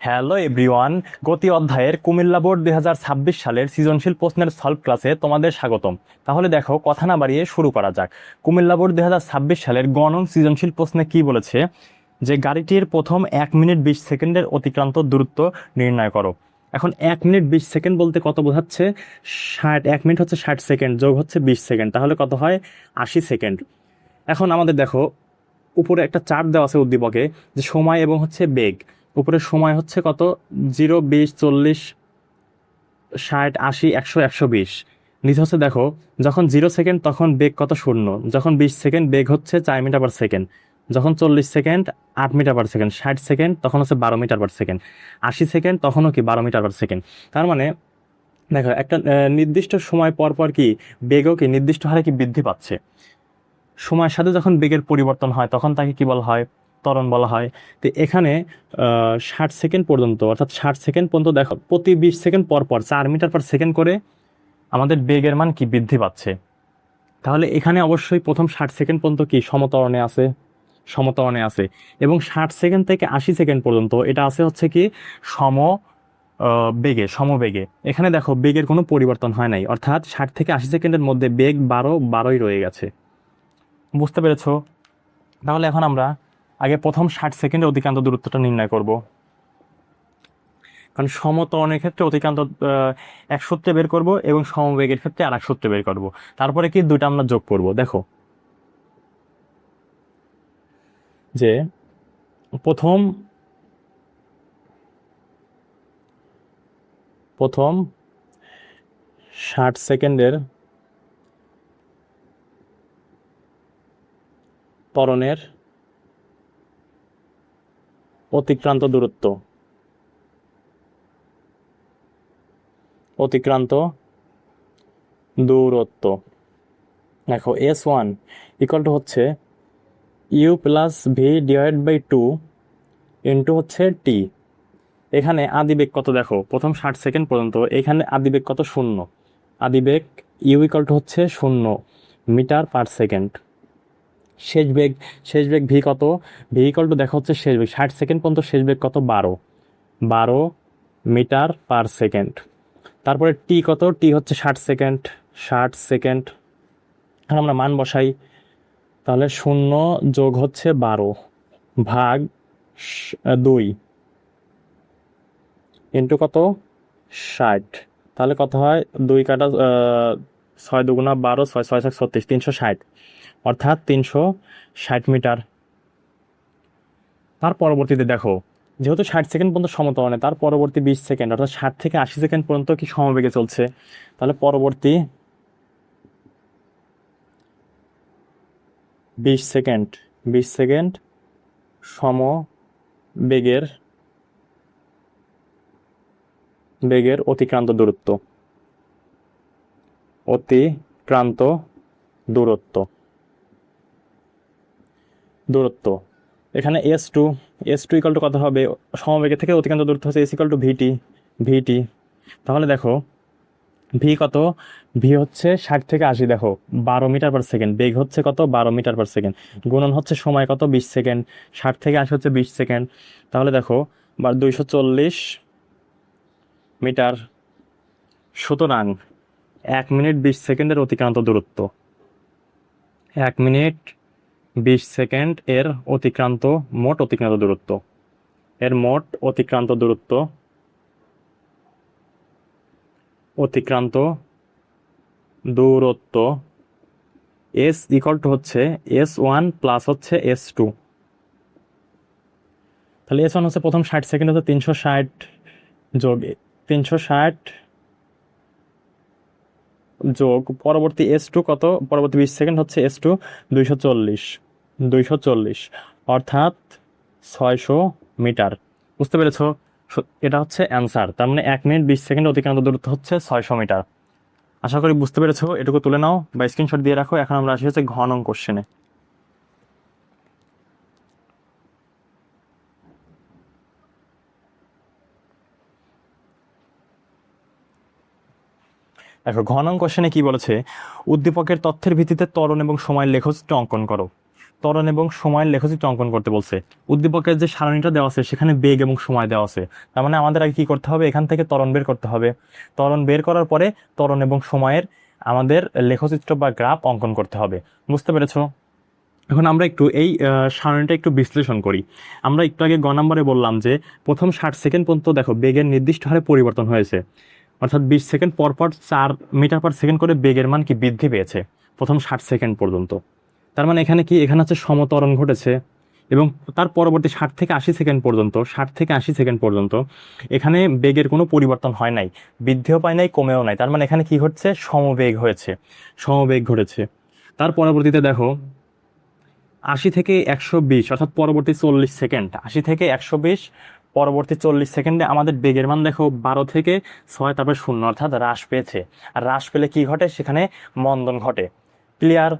Hello everyone, গতি অধ্যায়ের Comilla board 2026 সালের সৃজনশীল প্রশ্নের সলভ ক্লাসে তোমাদের স্বাগতম। তাহলে দেখো, কথা না বাড়িয়ে শুরু করা যাক। কুমিল্লা বোর্ড 2026 সালের গণন সৃজনশীল প্রশ্নে কি বলেছে, যে গাড়িটির প্রথম 1 মিনিট 20 সেকেন্ডের অতিক্রান্ত দূরত্ব নির্ণয় করো। এখন 1 মিনিট 20 সেকেন্ড বলতে কত বোঝাচ্ছে? 1 মিনিট হচ্ছে 60 সেকেন্ড, যোগ হচ্ছে 20 সেকেন্ড, তাহলে কত হয়? 80 সেকেন্ড। এখন আমাদের দেখো, উপরে একটা চার্ট দেওয়া আছে উদ্দীপকে, যে সময় এবং হচ্ছে বেগ। উপরে সময় হচ্ছে কত? 0, 20, 40, 60, 80, 100, 120। নিচে হচ্ছে দেখো, যখন 0 সেকেন্ড তখন বেগ কত? 0। যখন 20 সেকেন্ড বেগ হচ্ছে 4 মিটার পার সেকেন্ড। যখন 40 second 8 metre per second. 60 second তখন হচ্ছে 12 মিটার পার সেকেন্ড। 80 সেকেন্ড তখনও কি 12 মিটার পার সেকেন্ড। তার মানে দেখো, একটা নির্দিষ্ট সময় পর পর কি বেগও কি নির্দিষ্ট হারে কি বৃদ্ধি পাচ্ছে। সময়ের সাথে যখন বেগের পরিবর্তন হয় তখন তাকে কি বলা হয়? ত্বরণ বলা হয়। তো এখানে 60 সেকেন্ড পর্যন্ত, অর্থাৎ 60 সেকেন্ড পর্যন্ত দেখো, প্রতি 20 সেকেন্ড পর পর 4 মিটার পার সেকেন্ড করে আমাদের বেগের মান কি বৃদ্ধি পাচ্ছে। তাহলে এখানে অবশ্যই প্রথম 60 সেকেন্ড পর্যন্ত কি সমত্বরণে আছে, সমত্বরণে আছে। এবং 60 সেকেন্ড থেকে 80 সেকেন্ড পর্যন্ত এটা আছে হচ্ছে কি সম বেগে, সমবেগে। এখানে দেখো, বেগের কোনো পরিবর্তন হয় নাই, অর্থাৎ 60 থেকে 80 সেকেন্ডের মধ্যে বেগ 12 রয়ে গেছে। বুঝতে পেরেছো? তাহলে এখন আমরা আগে প্রথম 60 সেকেন্ডে অতিক্রান্ত দূরত্বটা নির্ণয় করব। কারণ সমত্বরণের ক্ষেত্রে অতিক্রান্ত এক সূত্রে বের করব, এবং সমবেগের ক্ষেত্রে আর এক সূত্রে বের করব। তারপরে কি দুইটা আমরা যোগ করব। দেখো, যে প্রথম প্রথম 60 সেকেন্ডের ত্বরণের অতিক্রান্ত দূরত্ব, অতিক্রান্ত দূরত্ব দেখো, S1 ইকুয়াল টু হচ্ছে u plus v divide by 2 into হচ্ছে টি। এখানে আদিবেগ কত? দেখো, প্রথম 60 সেকেন্ড পর্যন্ত এখানে আদিবেগ কত? 0। আদিবেগ ইউ ইকুয়াল টু হচ্ছে 0 মিটার পার সেকেন্ড। শেষ বেগ ভি কত? ভি ইকুয়াল টু দেখো হচ্ছে শেষ বেগ 60 সেকেন্ড পর্যন্ত শেষ বেগ কত? 12 মিটার পার সেকেন্ড। তারপরে টি কত? টি হচ্ছে 60 সেকেন্ড। এখন আমরা মান বসাই, তাহলে 0 যোগ হচ্ছে 12 ভাগ 2 ইন্টু কত? 60। তাহলে কত হয়? 2 কাটা 6 দুগুণা 12, 6 6 36, 360, অর্থাৎ 360 মিটার। তার পরবর্তীতে দেখো, যেহেতু 60 সেকেন্ড পর্যন্ত সমত্বরণে, তার পরবর্তী 20 সেকেন্ড অর্থাৎ 60 থেকে 80 সেকেন্ড পর্যন্ত কি সমবেগে চলছে। তাহলে পরবর্তী 20 সেকেন্ড সমবেগের অতিক্রান্ত দূরত্ব দূরত্ব এখানে এস টু ইকাল টু কত হবে? সমবেগে থেকে অতিক্রান্ত দূরত্ব হচ্ছে এস ইকাল টু ভিটি। তাহলে দেখো, ভি কত? ভি হচ্ছে 60 থেকে 80, দেখো 12 মিটার পার সেকেন্ড। বেগ হচ্ছে কত? 12 মিটার পার সেকেন্ড। গুণন হচ্ছে সময় কত? 20 সেকেন্ড। 60 থেকে 80 হচ্ছে 20 সেকেন্ড। তাহলে দেখো, 240 মিটার। সুতরাং 1 মিনিট 20 সেকেন্ডের অতিক্রান্ত দূরত্ব, 1 মিনিট 20 সেকেন্ড এর মোট অতিক্রান্ত দূরত্ব এস ইকুয়াল টু হচ্ছে S1 প্লাস হচ্ছে S2। তাহলে S1 হচ্ছে প্রথম 60 সেকেন্ড হচ্ছে 360 যোগ 360 যোগ পরবর্তী S2 কত? পরবর্তী 20 সেকেন্ড হচ্ছে S2 240, অর্থাৎ 600 মিটার। বুঝতে পেরেছো? এটা হচ্ছে অ্যান্সার। তার মানে 1 মিনিট 20 সেকেন্ড অতিক্রান্ত দূরত্ব হচ্ছে 600 মিটার। আশা করি বুঝতে পেরেছো। এটুকু তুলে নাও বা স্ক্রিনশট দিয়ে রাখো। এখন আমরা আসি হচ্ছে ঘ নং কোশ্চেনে। দেখো, ঘ নং কোশ্চেনে কি বলেছে? উদ্দীপকের তথ্যের ভিত্তিতে ত্বরণ এবং সময়ের লেখচিত্র অঙ্কন করো। ত্বরণ এবং সময়ের লেখচিত্র অঙ্কন করতে বলছে। উদ্দীপকের যে সারণীটা দেওয়া আছে সেখানে বেগ এবং সময় দেওয়া আছে। তার মানে আমাদের আগে কি করতে হবে, এখান থেকে ত্বরণ বের করতে হবে। ত্বরণ বের করার পরে ত্বরণ এবং সময়ের আমাদের লেখচিত্র বা গ্রাফ অঙ্কন করতে হবে। বুঝতে পেরেছো? এখন আমরা একটু এই সারণীটা একটু বিশ্লেষণ করি। আমরা একটু আগে গ নম্বরে বললাম যে প্রথম 60 সেকেন্ড পর্যন্ত দেখো বেগের নির্দিষ্ট হারে পরিবর্তন হয়েছে, অর্থাৎ 20 সেকেন্ড পর পর 4 মিটার পার সেকেন্ড করে বেগের মান কি বৃদ্ধি পেয়েছে প্রথম 60 সেকেন্ড পর্যন্ত। তার মানে এখানে কি, এখানে হচ্ছে সমত্বরণ ঘটেছে। এবং তার পরবর্তী 60 থেকে 80 সেকেন্ড পর্যন্ত, 60 থেকে 80 সেকেন্ড পর্যন্ত এখানে বেগের কোনো পরিবর্তন হয় নাই, বৃদ্ধিও পায় নাই, কমেও নাই। তার মানে এখানে কি ঘটছে, সমবেগ হয়েছে, সমবেগ ঘটেছে। তার পরবর্তীতে দেখো 80 থেকে 120 অর্থাৎ পরবর্তী 40 সেকেন্ড, 80 থেকে 120 পরবর্তী 40 সেকেন্ডে আমাদের বেগের মান দেখো 12 থেকে 6 তারপর 0 অর্থাৎ হ্রাস পেয়েছে। আর হ্রাস পেলে কি ঘটে, সেখানে মন্দন ঘটে। ক্লিয়ার?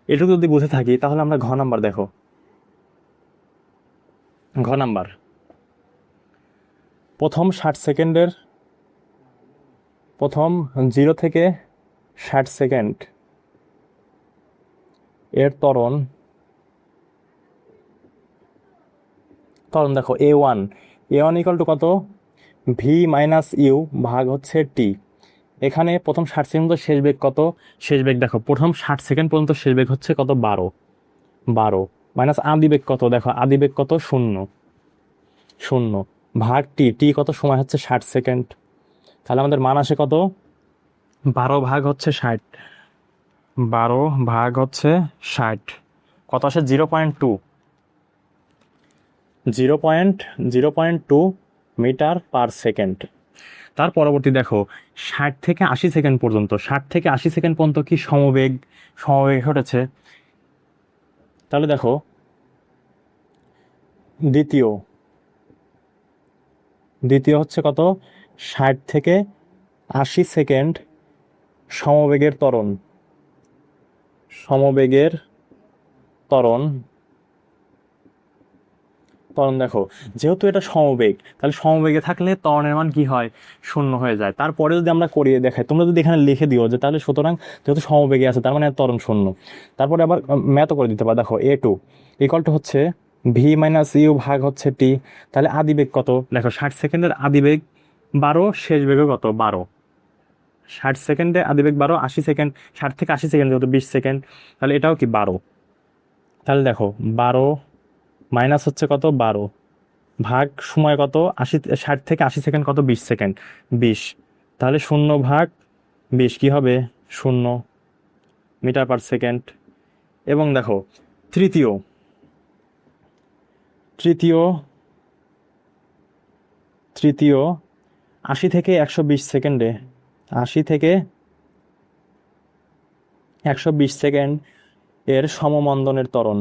এটুকু যদি বুঝে থাকি তাহলে আমরা ঘ নাম্বার দেখো, ঘ নাম্বার প্রথম 60 সেকেন্ডের, প্রথম 0 থেকে 60 সেকেন্ড এর ত্বরণ দেখো A1 ইকুয়াল টু কত, ভি মাইনাস ইউ ভাগ হচ্ছে টি। এখানে প্রথম 60 সেকেন্ড শেষ বেগ কত, শেষ বেগ দেখো প্রথম 60 সেকেন্ড পর্যন্ত শেষ বেগ হচ্ছে কত, 12 মাইনাস আদি বেগ কত, দেখো আদি বেগ কত, 0 ভাগ টি কত, সময় হচ্ছে 60 সেকেন্ড। তাহলে আমাদের মান আসে কত, 12 ভাগ হচ্ছে 60, 12 ভাগ হচ্ছে 60 কত আসে, 0.2 মিটার পার সেকেন্ড। তার পরবর্তী দেখো 60 থেকে 80 সেকেন্ড পর্যন্ত, 60 থেকে 80 সেকেন্ড পর্যন্ত কি সমবেগ ঘটেছে। তাহলে দেখো দ্বিতীয় হচ্ছে কত, 60 থেকে 80 সেকেন্ড সমবেগের ত্বরণ, ত্বরণ দেখো যেহেতু এটা সমবেগ, তাহলে সমবেগে থাকলে ত্বরণের মান কি হয়, 0 হয়ে যায়। তারপরে যদি আমরা করিয়ে দেখাই, তোমরা যদি এখানে লিখে দিও যে তাহলে সুতরাং যেহেতু সমবেগে আছে তার মানে ত্বরণ 0, তারপরে আবার ম্যাথও করে দিতে পারো। দেখো A2 ইকুয়াল টু হচ্ছে ভি মাইনাস ইউ ভাগ হচ্ছে টি। তাহলে আদিবেগ কত, দেখো 60 সেকেন্ডের আদিবেগ 12, শেষ বেগও কত, 12। 60 সেকেন্ডে আদিবেগ 12, 80 সেকেন্ড, 60 থেকে 80 সেকেন্ড যেহেতু 20 সেকেন্ড, তাহলে এটাও কি 12। তাহলে দেখো 12 মাইনাস হচ্ছে কত, 12 ভাগ সময় কত, 60 থেকে 80 সেকেন্ড কত, 20 সেকেন্ড, 20। তাহলে 0 ভাগ 20 কি হবে, 0 মিটার পার সেকেন্ড। এবং দেখো তৃতীয় 80 থেকে 120 সেকেন্ডে, 80 থেকে 120 সেকেন্ড এর সমমন্দনের ত্বরণ,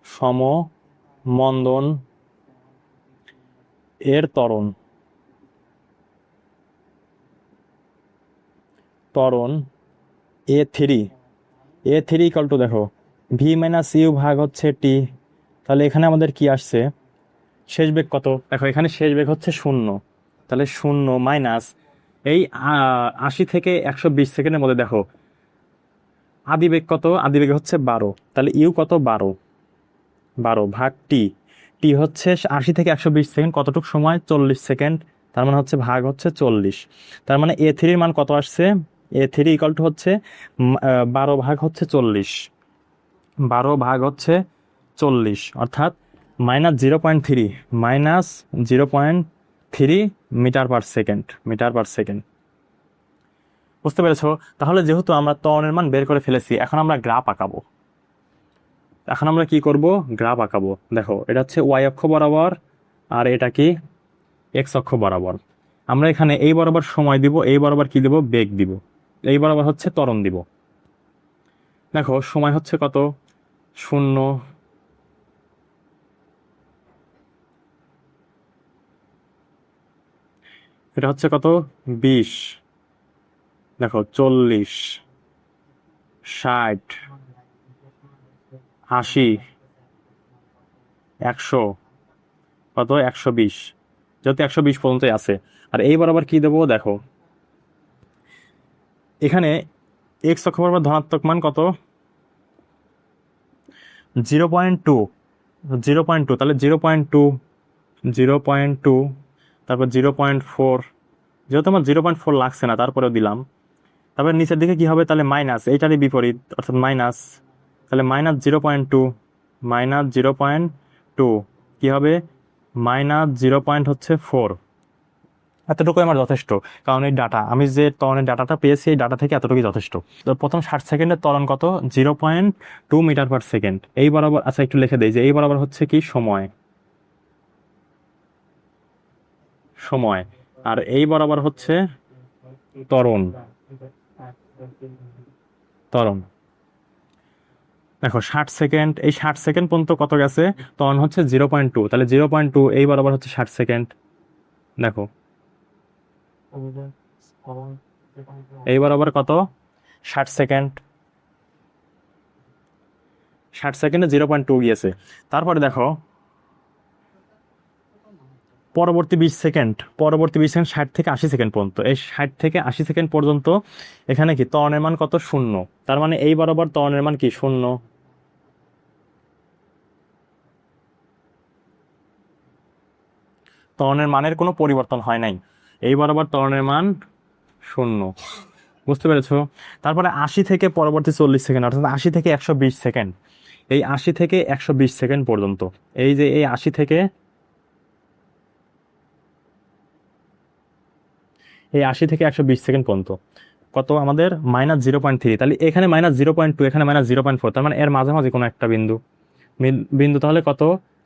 সমমন্দন এর ত্বরণ A3 ইকুয়াল টু দেখো ভি মাইনাস ইউ ভাগ হচ্ছে টি। তাহলে এখানে আমাদের কি আসছে, শেষ বেগ কত, দেখো এখানে শেষ বেগ হচ্ছে 0, তাহলে 0 মাইনাস এই 80 থেকে 120 সেকেন্ডের মধ্যে দেখো আদিবেগ কত, আদিবেগ হচ্ছে 12, তাহলে ইউ কত, 12 ভাগ টি হচ্ছে 80 থেকে 120 সেকেন্ড কতটুকু সময়, 40 সেকেন্ড। তার মানে হচ্ছে ভাগ হচ্ছে 40। তার মানে A3 এর মান কত আসছে, A3 ইকুয়াল টু হচ্ছে 12 ভাগ হচ্ছে 40, 12 ভাগ হচ্ছে 40 অর্থাৎ -0.3 মিটার পার সেকেন্ড। বুঝতে পেরেছো? তাহলে যেহেতু আমরা ত্বরণের মান বের করে ফেলেছি, এখন আমরা গ্রাফ আঁকাবো। এখন আমরা কি করব, গ্রাফ আঁকাবো। দেখো এটা হচ্ছে ওয়াই অক্ষ বরাবর আর এটা কি এক্স অক্ষ বরাবর। আমরা এখানে এই বরাবর সময় দিব, এই বরাবর কি দিব, বেগ দিব, এই বরাবর হচ্ছে ত্বরণ দিব। দেখো সময় হচ্ছে কত, 0, এটা হচ্ছে কত, 20, দেখো 40, 60, 80, 100, কত 120, যেহেতু 120 পর্যন্তই আছে। আর এই বরাবর কি দেবো, দেখো এখানে এক্স অক্ষ বরাবর ধনাত্মক মান কত, 0.2, 0.2, তাহলে 0.2, 0.2, তারপর 0.4, যেহেতু আমার 0.4 লাগছে না তারপরেও দিলাম। তারপর নিচের দিকে কি হবে, তাহলে মাইনাস, এইটারই বিপরীত অর্থাৎ মাইনাস, তাহলে -0.2, -0.2 কি হবে, -0.4। এতটুকু আমার যথেষ্ট, কারণ এই ডাটা আমি যে ত্বরণের ডাটাটা পেয়েছি এই ডাটা থেকে এতটুকুই যথেষ্ট। তো প্রথম 60 সেকেন্ডের ত্বরণ কত, 0.2 মিটার পার সেকেন্ড। এই বরাবর, আচ্ছা একটু লিখে দেই যে এই বরাবর হচ্ছে কি সময়, সময়, আর এই বরাবর হচ্ছে ত্বরণ, ত্বরণ। দেখো 60 সেকেন্ড, এই 60 সেকেন্ড পর্যন্ত কত গেছে, ত্বরণ হচ্ছে 0.2, তাহলে 0.2 এই বরাবর হচ্ছে 60 সেকেন্ড। দেখো এই বরাবর কত, 60 সেকেন্ড, 60 সেকেন্ডে 0.2 গিয়েছে। তারপরে দেখো পরবর্তী 20 সেকেন্ড, পরবর্তী 20 সেকেন্ড 60 থেকে 80 সেকেন্ড পর্যন্ত, এই 60 থেকে 80 সেকেন্ড পর্যন্ত এখানে কি ত্বরণের মান কত, শূন্য। তার মানে এই বরাবর ত্বরণের মান কি, শূন্য। ত্বরণের মানের কোনো পরিবর্তন হয় নাই, এই বরাবর ত্বরণের মান শূন্য। বুঝতে পেরেছো? তারপরে 80 থেকে পরবর্তী 40 সেকেন্ড, অর্থাৎ 80 থেকে 120 সেকেন্ড, এই 80 থেকে 120 সেকেন্ড পর্যন্ত, এই যে এই 80 থেকে এই 80 থেকে 120 সেকেন্ড পর্যন্ত কত আমাদের, -0.3, তাহলে এখানে -0.2, এখানে -0.4, তার মানে এর মাঝামাঝি কোনো একটা বিন্দু, বিন্দু তাহলে কত,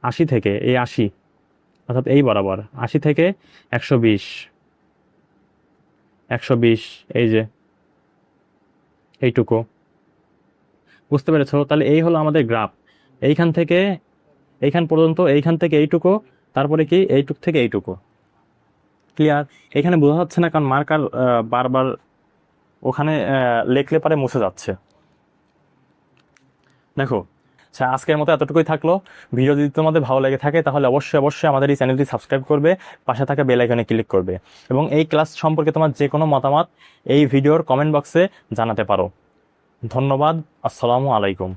80 থেকে এই 80, অর্থাৎ এই বরাবর 80 থেকে 120, 120, এই যে এইটুকু। বুঝতে পেরেছো? তাহলে এই হলো আমাদের গ্রাফ, এইখান থেকে এইখান পর্যন্ত, এইখান থেকে এইটুকু, তারপরে কি এইটুক থেকে এইটুকু। ক্লিয়ার? এখানে বোঝা যাচ্ছে না কারণ মার্কার বারবার ওখানে লেখলে পারে মুছে যাচ্ছে। দেখো, আচ্ছা আজকের মতো এতটুকুই থাকলো। ভিডিও যদি তোমাদের ভালো লেগে থাকে তাহলে অবশ্যই অবশ্যই আমাদের এই চ্যানেলটি সাবস্ক্রাইব করবে, পাশে থাকা বেল আইকনে ক্লিক করবে, এবং এই ক্লাস সম্পর্কে তোমার যে কোনো মতামত এই ভিডিওর কমেন্ট বক্সে জানাতে পারো। ধন্যবাদ। আসসালামু আলাইকুম।